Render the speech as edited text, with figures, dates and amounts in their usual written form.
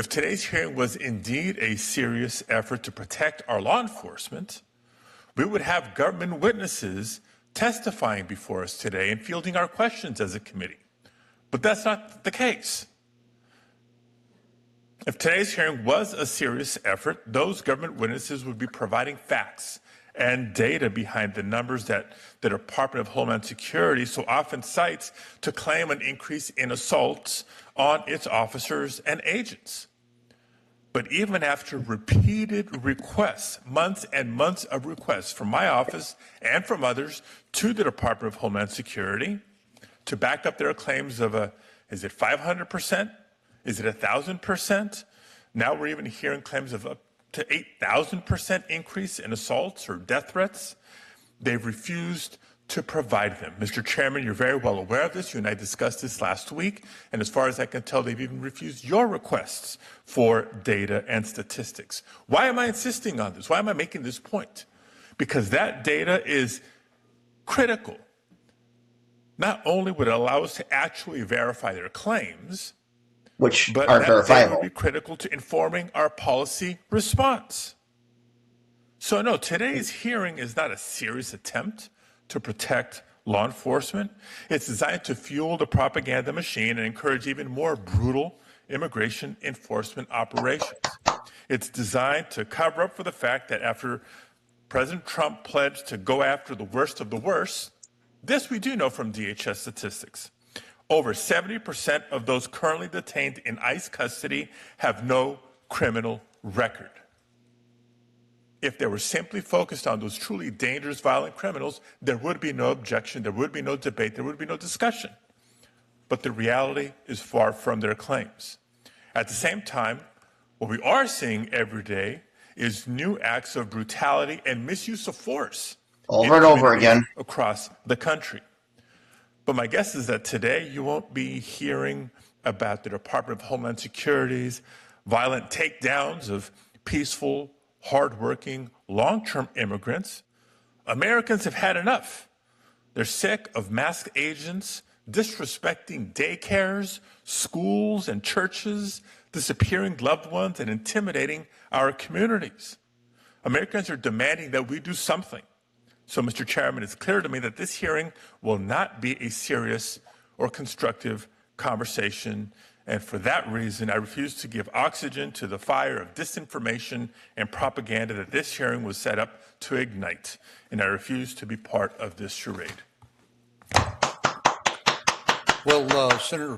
If today's hearing was indeed a serious effort to protect our law enforcement, we would have government witnesses testifying before us today and fielding our questions as a committee. But that's not the case. If today's hearing was a serious effort, those government witnesses would be providing facts and data behind the numbers that the Department of Homeland Security so often cites to claim an increase in assaults on its officers and agents. But even after repeated requests, months and months of requests from my office and from others to the Department of Homeland Security to back up their claims of is it 500%? Is it 1,000%? Now we're even hearing claims of up to 8,000% increase in assaults or death threats. They've refused to provide them. Mr. Chairman, you're very well aware of this. You and I discussed this last week. And as far as I can tell, they've even refused your requests for data and statistics. Why am I insisting on this? Why am I making this point? Because that data is critical. Not only would it allow us to actually verify their claims, which but aren't verifiable, that would be critical to informing our policy response. So no, today's hearing is not a serious attempt to protect law enforcement. It's designed to fuel the propaganda machine and encourage even more brutal immigration enforcement operations. It's designed to cover up for the fact that after President Trump pledged to go after the worst of the worst, this we do know from DHS statistics. Over 70% of those currently detained in ICE custody have no criminal record. If they were simply focused on those truly dangerous, violent criminals, there would be no objection, there would be no debate, there would be no discussion. But the reality is far from their claims. At the same time, what we are seeing every day is new acts of brutality and misuse of force over and over again across the country. But my guess is that today you won't be hearing about the Department of Homeland Security's violent takedowns of peaceful, hardworking, long-term immigrants. Americans have had enough. They're sick of masked agents disrespecting daycares, schools, and churches, disappearing loved ones, and intimidating our communities. Americans are demanding that we do something. So, Mr. Chairman, it's clear to me that this hearing will not be a serious or constructive conversation. And for that reason, I refuse to give oxygen to the fire of disinformation and propaganda that this hearing was set up to ignite. And I refuse to be part of this charade. Well, Senator